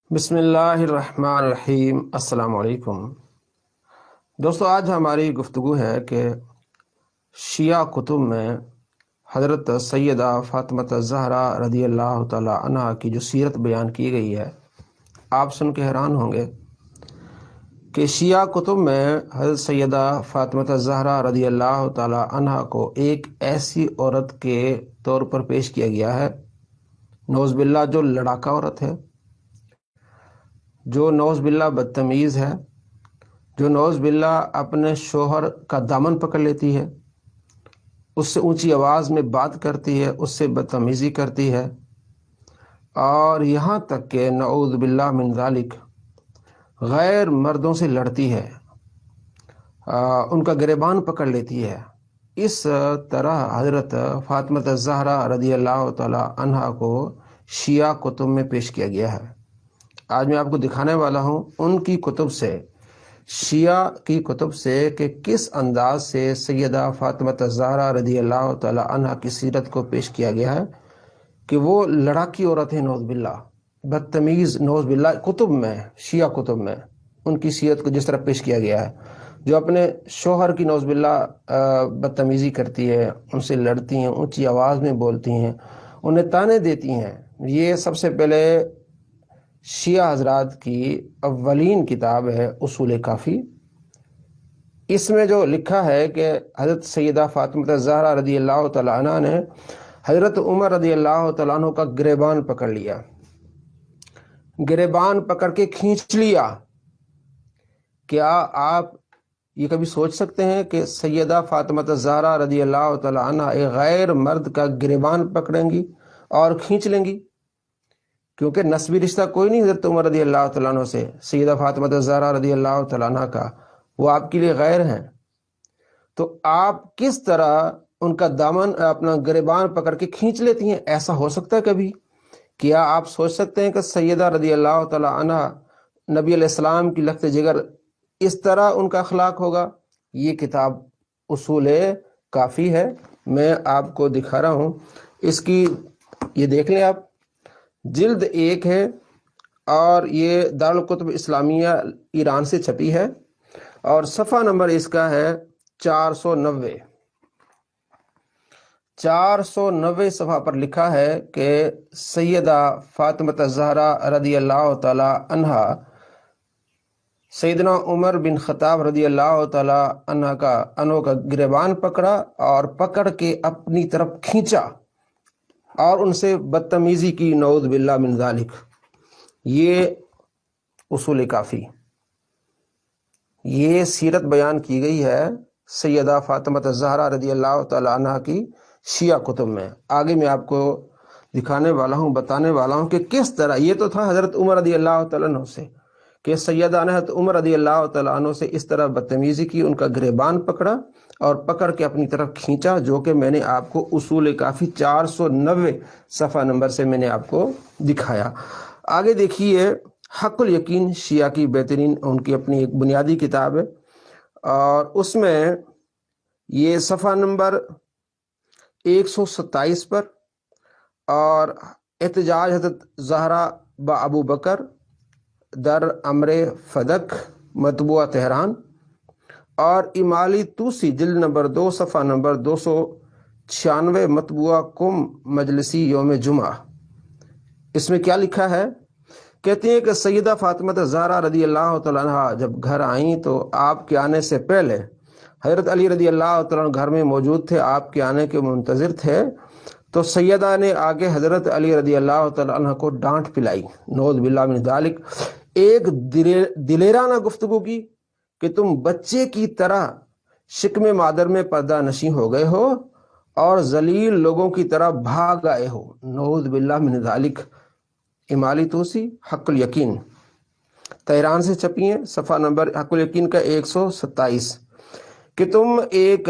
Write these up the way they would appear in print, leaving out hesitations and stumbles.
بسم اللہ الرحمن الرحیم۔ السلام علیکم دوستو، آج ہماری گفتگو ہے کہ شیعہ کتب میں حضرت سیدہ فاطمہ الزہرا رضی اللہ تعالی عنہا کی جو سیرت بیان کی گئی ہے، آپ سن کے حیران ہوں گے کہ شیعہ کتب میں حضرت سیدہ فاطمہ الزہرا رضی اللہ تعالی عنہا کو ایک ایسی عورت کے طور پر پیش کیا گیا ہے، نعوذ باللہ، جو لڑاکا عورت ہے، جو نعوذ باللہ بدتمیز ہے، جو نعوذ باللہ اپنے شوہر کا دامن پکڑ لیتی ہے، اس سے اونچی آواز میں بات کرتی ہے، اس سے بدتمیزی کرتی ہے، اور یہاں تک کہ نعوذ باللہ من ذالک غیر مردوں سے لڑتی ہے، ان کا گریبان پکڑ لیتی ہے۔ اس طرح حضرت فاطمہ الزہرا رضی اللہ تعالی عنہا کو شیعہ کتب میں پیش کیا گیا ہے۔ آج میں آپ کو دکھانے والا ہوں ان کی کتب سے، شیعہ کی کتب سے، کہ کس انداز سے سیدہ فاطمہ الزہرا رضی اللہ تعالی عنہا کی سیرت کو پیش کیا گیا ہے کہ وہ لڑاکی عورت ہے، نعوذ باللہ، بدتمیز، نعوذ باللہ، کتب میں، شیعہ کتب میں ان کی سیرت کو جس طرح پیش کیا گیا ہے، جو اپنے شوہر کی نعوذ باللہ بدتمیزی کرتی ہے، ان سے لڑتی ہیں، اونچی آواز میں بولتی ہیں، انہیں تانے دیتی ہیں۔ یہ سب سے پہلے شیعہ حضرات کی اولین کتاب ہے اصول کافی۔ اس میں جو لکھا ہے کہ حضرت سیدہ فاطمہ الزہرا رضی اللہ تعالیٰ عنہ نے حضرت عمر رضی اللہ تعالیٰ عنہ کا گریبان پکڑ لیا، گریبان پکڑ کے کھینچ لیا۔ کیا آپ یہ کبھی سوچ سکتے ہیں کہ سیدہ فاطمہ الزہرا رضی اللہ تعالیٰ عنہ ایک غیر مرد کا گریبان پکڑیں گی اور کھینچ لیں گی؟ کیونکہ نسبی رشتہ کوئی نہیں حضرت عمر رضی اللہ تعالیٰ عنہ سے، سیدہ فاطمہ الزہرا رضی اللہ تعالیٰ عنہ کا، وہ آپ کے لیے غیر ہیں۔ تو آپ کس طرح ان کا دامن، اپنا گریبان پکڑ کے کھینچ لیتی ہیں؟ ایسا ہو سکتا ہے کبھی؟ کیا آپ سوچ سکتے ہیں کہ سیدہ رضی اللہ تعالیٰ عنہ، نبی علیہ السلام کی لخت جگر، اس طرح ان کا اخلاق ہوگا؟ یہ کتاب اصول کافی ہے، میں آپ کو دکھا رہا ہوں اس کی، یہ دیکھ لیں آپ، جلد 1 ہے، اور یہ دارالکتب اسلامیہ ایران سے چھپی ہے، اور صفحہ نمبر اس کا ہے 490۔ 490 صفحہ پر لکھا ہے کہ سیدہ فاطمہ الزہرا رضی اللہ تعالی عنہا سیدنا عمر بن خطاب رضی اللہ تعالی عنہ کا گریبان پکڑا، اور پکڑ کے اپنی طرف کھینچا اور ان سے بدتمیزی کی، نعوذ باللہ من ذالک۔ یہ اصول کافی، یہ سیرت بیان کی گئی ہے سیدہ فاطمہ الزہرا رضی اللہ تعالی عنہ کی شیعہ کتب میں۔ آگے میں آپ کو دکھانے والا ہوں، بتانے والا ہوں کہ کس طرح، یہ تو تھا حضرت عمر رضی اللہ تعالیٰ عنہ سے، کہ سیدہ نے حضرت عمر رضی اللہ تعالیٰ عنہ سے اس طرح بدتمیزی کی، ان کا گریبان پکڑا اور پکڑ کے اپنی طرف کھینچا، جو کہ میں نے آپ کو اصول کافی 490 صفحہ نمبر سے میں نے آپ کو دکھایا۔ آگے دیکھیے، حق الیقین شیعہ کی بہترین، ان کی اپنی ایک بنیادی کتاب ہے، اور اس میں یہ صفحہ نمبر 127 پر، اور احتجاج حضرت زہرا با ابو بکر در امر فدق، مطبوعہ تہران، اور امالی توسی جلد نمبر 2 صفحہ نمبر 296، مطبوعہ قم مجلسی یوم جمعہ۔ اس میں کیا لکھا ہے؟ کہتے ہیں کہ سیدہ فاطمہ الزہرا رضی اللہ تعالیٰ عنہ جب گھر آئیں تو آپ کے آنے سے پہلے حضرت علی رضی اللہ تعالیٰ عنہ گھر میں موجود تھے، آپ کے آنے کے منتظر تھے، تو سیدہ نے آگے حضرت علی رضی اللہ تعالیٰ عنہ کو ڈانٹ پلائی، نعوذ باللہ من ذالک، ایک دلیرانہ گفتگو کی کہ تم بچے کی طرح شکم مادر میں پردہ نشین ہو گئے ہو اور ذلیل لوگوں کی طرح بھاگ آئے ہو، نعوذ باللہ من ذالک۔ امالی توسی، حق الیقین، تہران سے چھپی ہیں، صفحہ نمبر حق الیقین کا 127، کہ تم ایک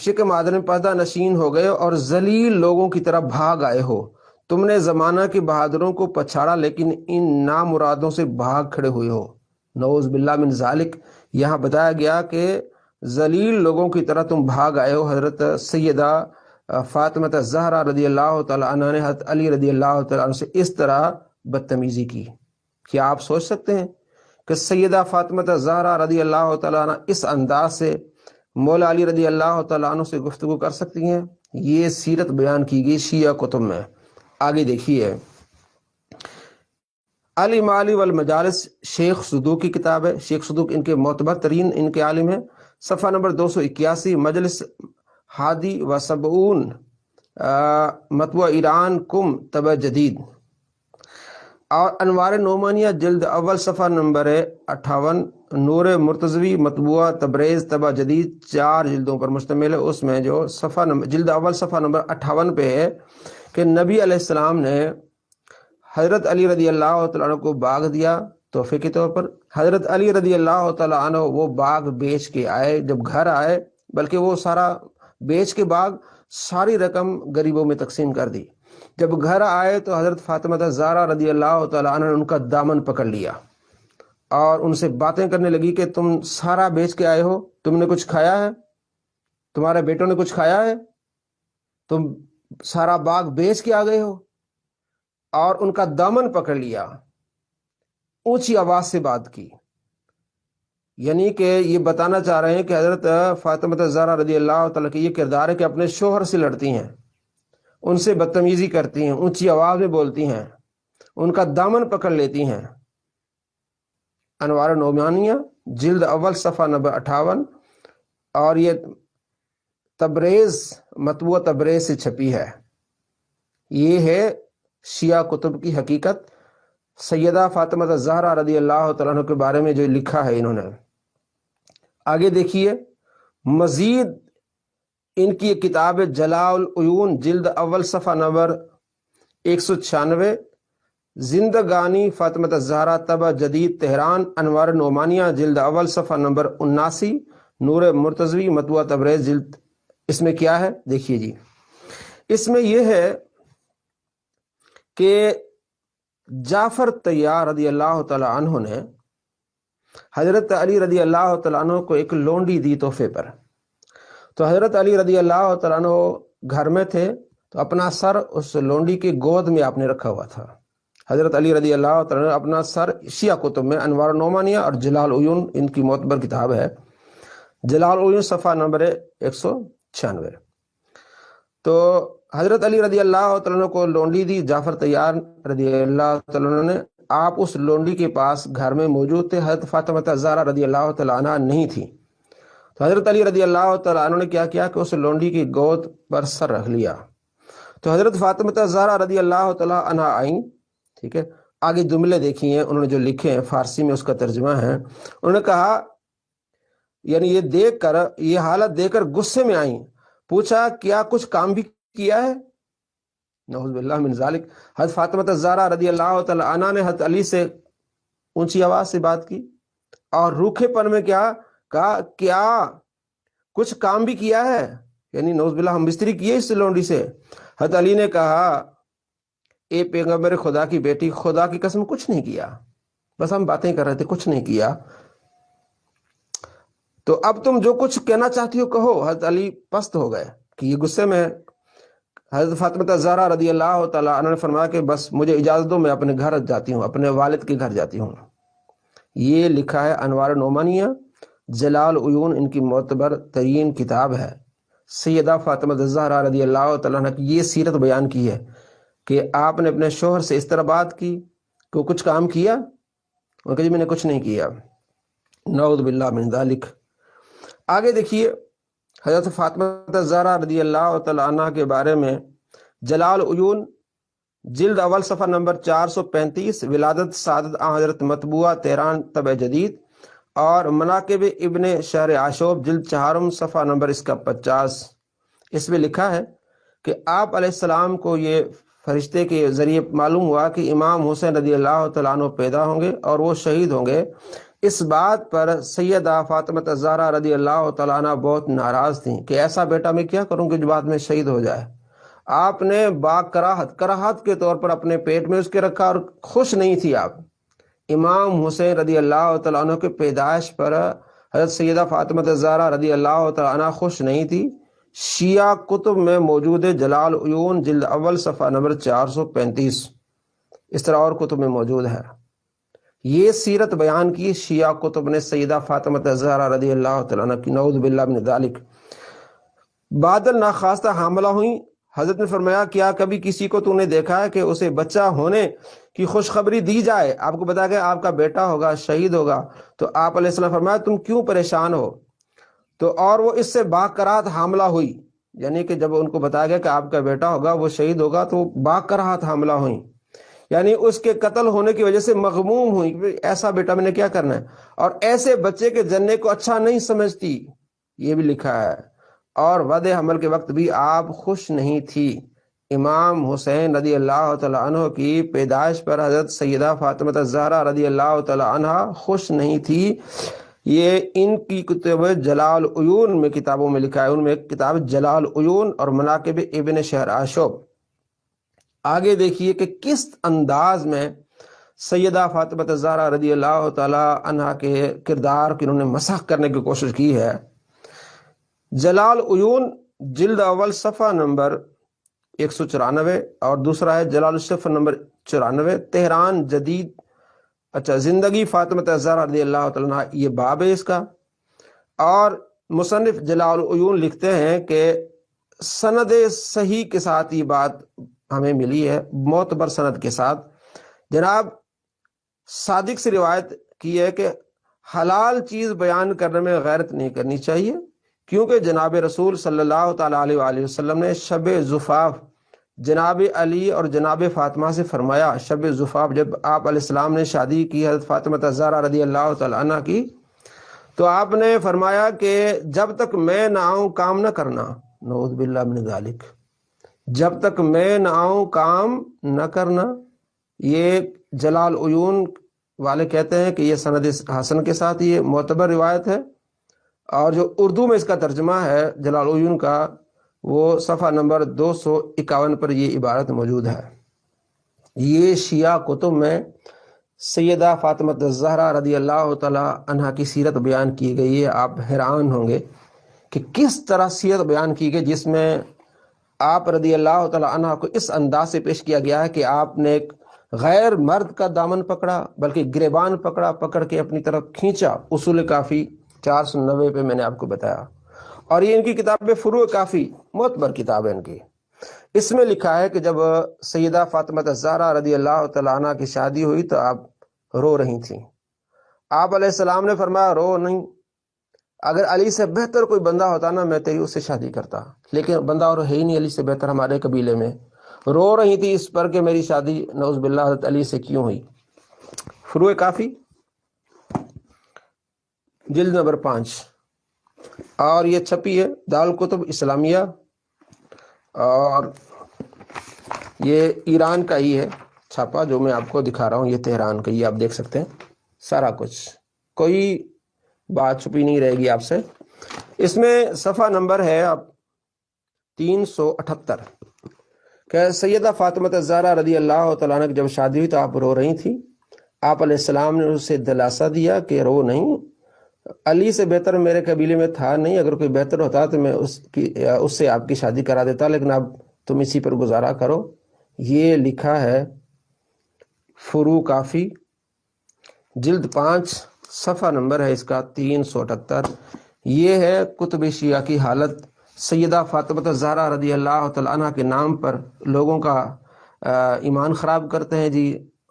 شکم مادر میں پردہ نشین ہو گئے اور ذلیل لوگوں کی طرح بھاگ آئے ہو، تم نے زمانہ کے بہادروں کو پچھاڑا لیکن ان نامرادوں سے بھاگ کھڑے ہوئے ہو، نعوذ باللہ من ذالک۔ یہاں بتایا گیا کہ ذلیل لوگوں کی طرح تم بھاگ آئے ہو، حضرت سیدہ فاطمہ الزہرا رضی اللہ تعالیٰ عنہ نے حضرت علی رضی اللہ تعالیٰ عنہ سے اس طرح بدتمیزی کی؟ کیا آپ سوچ سکتے ہیں کہ سیدہ فاطمہ الزہرا رضی اللہ تعالیٰ عنہ اس انداز سے مولا علی رضی اللہ تعالیٰ عنہ سے گفتگو کر سکتی ہیں؟ یہ سیرت بیان کی گئی شیعہ کتب میں. آگے دیکھیے، علی معالی والمجالس شیخ صدوق کی کتاب ہے. شیخ صدوق ان کے معتبر ترین ان کے عالم ہیں. صفحہ نمبر 281، مجلس ہادی و سبعون، مطبوع ایران کم طبع جدید. اور انوار نعمانیہ جلد اول صفحہ نمبر 58، نور مرتضوی مطبوعہ تبریز طبع جدید، 4 جلدوں پر مشتمل ہے. اس میں جو صفحہ جلد اول صفحہ نمبر 58 پہ ہے کہ نبی علیہ السلام نے حضرت علی رضی اللہ تعالیٰ عنہ کو باغ دیا تحفے کے طور پر. حضرت علی رضی اللہ تعالیٰ عنہ وہ باغ بیچ کے آئے. جب گھر آئے، بلکہ وہ سارا بیچ کے باغ ساری رقم غریبوں میں تقسیم کر دی. جب گھر آئے تو حضرت فاطمہ الزہرا رضی اللہ تعالیٰ عنہ نے ان کا دامن پکڑ لیا اور ان سے باتیں کرنے لگی کہ تم سارا بیچ کے آئے ہو، تم نے کچھ کھایا ہے؟ تمہارے بیٹوں نے کچھ کھایا ہے؟ تم سارا باغ بیچ کے آ گئے ہو؟ اور ان کا دامن پکڑ لیا، اونچی آواز سے بات کی. یعنی کہ یہ بتانا چاہ رہے ہیں کہ حضرت فاطمہ الزہرا رضی اللہ تعالیٰ کی یہ کردار ہے کہ اپنے شوہر سے لڑتی ہیں، ان سے بدتمیزی کرتی ہیں، اونچی آواز میں بولتی ہیں، ان کا دامن پکڑ لیتی ہیں. انوار نعمانیہ جلد اول صفحہ نمبر 58، اور یہ تبریز مطبوع تبریز سے چھپی ہے. یہ ہے شیعہ کتب کی حقیقت. سیدہ فاطمہ الزہرا رضی اللہ تعالیٰ عنہ کے بارے میں جو لکھا ہے انہوں نے. آگے دیکھیے، مزید ان کی ایک کتاب جلاء العیون جلد اول صفحہ نمبر 196، زندگانی فاطمہ الزہرا طبع جدید تہران، انوار نعمانیہ جلد اول صفحہ نمبر 79، نور مرتضوی مطبوعہ تبریز جلد. اس میں کیا ہے دیکھیے جی، اس میں یہ ہے کہ جعفر طیار رضی اللہ تعالیٰ عنہ نے حضرت علی رضی اللہ تعالیٰ عنہ کو ایک لونڈی دی تحفے پر. تو حضرت علی رضی اللہ تعالیٰ عنہ گھر میں تھے تو اپنا سر اس لونڈی کی گود میں آپ نے رکھا ہوا تھا. حضرت علی رضی اللہ تعالیٰ عنہ اپنا سر شیعہ کتب میں انوار نعمانیہ اور جلاء العیون ان کی معتبر کتاب ہے، جلاء العیون صفحہ نمبر 196. تو حضرت علی رضی اللہ تعالیٰ عنہ کو لونڈی دی جعفر طیار رضی اللہ تعالیٰ عنہ نے. آپ اس لونڈی کے پاس گھر میں موجود تھے. حضرت فاطمہ الزہرا رضی اللہ تعالیٰ عنہ نہیں تھی. تو حضرت علی رضی اللہ تعالیٰ عنہ نے کیا کیا کہ اس لونڈی کی گود پر سر رکھ لیا. تو حضرت فاطمہ الزہرا رضی اللہ تعالیٰ عنہ آئیں. ٹھیک ہے، آگے جملے دیکھیے انہوں نے جو لکھے ہیں، فارسی میں اس کا ترجمہ ہے. انہوں نے کہا، یعنی یہ دیکھ کر، یہ حالت دیکھ کر غصے میں آئیں. پوچھا کیا کچھ کام بھی کیا ہے؟ نعوذ باللہ من ذالک. حضرت فاطمہ الزہرا رضی اللہ تعالی عنہ نے حضرت علی سے اونچی آواز سے بات کی اور روکھے پن میں کیا کہا، کیا کچھ کام بھی کیا ہے؟ یعنی نعوذ باللہ ہم بستری کیے اس لونڈی سے. حضرت علی نے کہا، اے پیغمبر خدا کی بیٹی، خدا کی قسم کچھ نہیں کیا، بس ہم باتیں کر رہے تھے، کچھ نہیں کیا. تو اب تم جو کچھ کہنا چاہتی ہو کہو. حضرت علی پست ہو گئے کہ یہ غصے میں. حضرت فاطمہ الزہرا رضی اللہ تعالیٰ عنہ نے فرمایا کہ بس مجھے اجازت دو، میں اپنے گھر جاتی ہوں، اپنے والد کے گھر جاتی ہوں. یہ لکھا ہے انوار نعمانیہ جلاء العیون ان کی معتبر ترین کتاب ہے. سیدہ فاطمہ الزہرا رضی اللہ تعالیٰ عنہ کی یہ سیرت بیان کی ہے کہ آپ نے اپنے شوہر سے اس طرح بات کی کہ وہ کچھ کام کیا. وہ کہ جی میں نے کچھ نہیں کیا. نعوذ باللہ من ذالک. آگے دیکھیے، حضرت فاطمہ الزہرا رضی اللہ تعالیٰ عنہ کے بارے میں جلاء العیون جلد اول صفحہ نمبر 435، ولادت سعادت حضرت مطبوعہ تہران طبع جدید، اور مناقب ابن شہر عاشوب جلد 4 صفحہ نمبر اس کا 50. اس میں لکھا ہے کہ آپ علیہ السلام کو یہ فرشتے کے ذریعے معلوم ہوا کہ امام حسین رضی اللہ تعالیٰ عنہ پیدا ہوں گے اور وہ شہید ہوں گے. اس بات پر سیدہ فاطمہ الزہرا رضی اللہ تعالیٰ عنہ بہت ناراض تھیں کہ ایسا بیٹا میں کیا کروں کہ جو بعد میں شہید ہو جائے. آپ نے با کراہت کے طور پر اپنے پیٹ میں اس کے رکھا اور خوش نہیں تھی. آپ امام حسین رضی اللہ تعالیٰ عنہ کے پیدائش پر حضرت سیدہ فاطمہ الزہرا رضی اللہ تعالیٰ عنہ خوش نہیں تھی. شیعہ کتب میں موجود ہے، جلال عیون جلد اول صفحہ نمبر 435، اس طرح اور کتب میں موجود ہے۔ یہ سیرت بیان کی شیعہ کتب نے سیدہ فاطمہ الزہرا رضی اللہ تعالیٰ عنہ کی، نعوذ باللہ من ذالک، بادل ناخواستہ حاملہ ہوئیں۔ حضرت نے فرمایا کیا کبھی کسی کو تو نے دیکھا ہے کہ اسے بچہ ہونے کی خوشخبری دی جائے، آپ کو بتا کہ آپ کا بیٹا ہوگا، شہید ہوگا، تو آپ علیہ السلام فرمایا تم کیوں پریشان ہو؟ تو اور وہ اس سے باقرات حاملہ ہوئی، یعنی کہ جب ان کو بتایا گیا کہ آپ کا بیٹا ہوگا، وہ شہید ہوگا، تو باقرات حاملہ ہوئیں، یعنی اس کے قتل ہونے کی وجہ سے مغموم ہوئی کہ ایسا بیٹا میں نے کیا کرنا ہے، اور ایسے بچے کے جننے کو اچھا نہیں سمجھتی، یہ بھی لکھا ہے۔ اور وعدے حمل کے وقت بھی آپ خوش نہیں تھی۔ امام حسین رضی اللہ تعالیٰ عنہ کی پیدائش پر حضرت سیدہ فاطمہ الزہرا رضی اللہ تعالیٰ عنہ خوش نہیں تھی۔ یہ ان کی کتب جلال عیون میں کتابوں میں لکھا ہے، ان میں ایک کتاب جلال عیون اور مناقب ابن شہراشب۔ آگے دیکھیے کہ کس انداز میں سیدہ فاطمہ الزہرا رضی اللہ تعالیٰ عنہ کے کردار کی انہوں نے مسخ کرنے کی کوشش کی ہے۔ جلال عیون جلد اول صفحہ نمبر 194 اور دوسرا ہے جلال الصفحہ نمبر 94، تہران جدید، زندگی فاطمہ الزہرا رضی اللہ تعالیٰ عنہ، یہ باب ہے اس کا۔ اور مصنف جلال عیون لکھتے ہیں کہ سند صحیح کے ساتھ یہ بات ہمیں ملی ہے، معتبر سند کے ساتھ، جناب صادق سے روایت کی ہے کہ حلال چیز بیان کرنے میں غیرت نہیں کرنی چاہیے، کیونکہ جناب رسول صلی اللہ تعالیٰ علیہ وآلہ وسلم نے شب زفاف جناب علی اور جناب فاطمہ سے فرمایا، شب زفاف جب آپ علیہ السلام نے شادی کی حضرت فاطمہ الزہرا رضی اللہ تعالیٰ عنہ کی، تو آپ نے فرمایا کہ جب تک میں نہ آؤں کام نہ کرنا، نعوذ باللہ من ذالک، جب تک میں نہ آؤں کام نہ کرنا۔ یہ جلال عیون والے کہتے ہیں کہ یہ سند حسن کے ساتھ یہ معتبر روایت ہے، اور جو اردو میں اس کا ترجمہ ہے جلال عیون کا، وہ صفحہ نمبر 251 پر یہ عبارت موجود ہے۔ یہ شیعہ کتب میں سیدہ فاطمہ الزہرا رضی اللہ تعالی عنہ کی سیرت بیان کی گئی ہے۔ آپ حیران ہوں گے کہ کس طرح سیرت بیان کی گئی، جس میں آپ رضی اللہ تعالی عنہ کو اس انداز سے پیش کیا گیا ہے کہ آپ نے ایک غیر مرد کا دامن پکڑا، بلکہ گریبان پکڑا، پکڑ کے اپنی طرف کھینچا۔ اصول کافی 490 پہ میں نے آپ کو بتایا، اور یہ ان کی کتاب فروع کافی معتبر کتاب ہے ان کی۔ اس میں لکھا ہے کہ جب سیدہ فاطمہ الزہرا رضی اللہ تعالیٰ عنہ کی شادی ہوئی تو آپ رو رہی تھیں۔ آپ علیہ السلام نے فرمایا رو نہیں، اگر علی سے بہتر کوئی بندہ ہوتا نا میں تیری اس سے شادی کرتا، لیکن بندہ اور ہے ہی نہیں علی سے بہتر ہمارے قبیلے میں۔ رو رہی تھی اس پر کہ میری شادی نعوذ باللہ حضرت علی سے کیوں ہوئی۔ فروع کافی جلد نمبر 5، اور یہ چھپی ہے دارالکتب اسلامیہ، اور یہ ایران کا ہی ہے چھاپا جو میں آپ کو دکھا رہا ہوں، یہ تہران کا، یہ آپ دیکھ سکتے ہیں سارا کچھ، کوئی بات چھپی نہیں رہے گی آپ سے۔ اس میں صفحہ نمبر ہے اب 378 کہ سیدہ فاطمہ الزہرا رضی اللہ تعالیٰ عنہ کی جب شادی ہوئی تو آپ رو رہی تھی۔ آپ علیہ السلام نے اسے دلاسا دیا کہ رو نہیں، علی سے بہتر میرے قبیلے میں تھا نہیں، اگر کوئی بہتر ہوتا تو میں اس سے آپ کی شادی کرا دیتا، لیکن اب تم اسی پر گزارا کرو۔ یہ لکھا ہے فروع کافی جلد 5، صفحہ نمبر ہے اس کا 378۔ یہ ہے کتب شیعہ کی حالت۔ سیدہ فاطمہ الزہرا رضی اللہ تعالیٰ عنہ کے نام پر لوگوں کا ایمان خراب کرتے ہیں جی،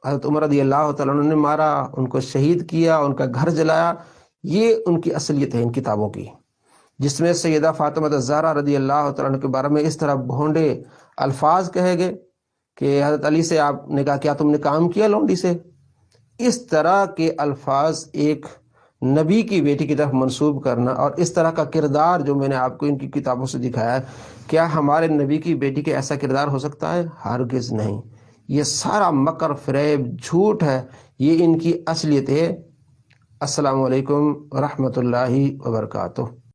حضرت عمر رضی اللہ تعالیٰ عنہ نے مارا، ان کو شہید کیا، ان کا گھر جلایا۔ یہ ان کی اصلیت ہے ان کتابوں کی، جس میں سیدہ فاطمہ الزہرا رضی اللہ تعالیٰ عنہ کے بارے میں اس طرح بھونڈے الفاظ کہے گئے کہ حضرت علی سے آپ نے کہا کیا تم نے کام کیا لونڈی سے؟ اس طرح کے الفاظ ایک نبی کی بیٹی کی طرف منسوب کرنا، اور اس طرح کا کردار جو میں نے آپ کو ان کی کتابوں سے دکھایا ہے، کیا ہمارے نبی کی بیٹی کے ایسا کردار ہو سکتا ہے؟ ہرگز نہیں۔ یہ سارا مکر فریب جھوٹ ہے، یہ ان کی اصلیت ہے۔ السلام علیکم ورحمۃ اللہ وبرکاتہ۔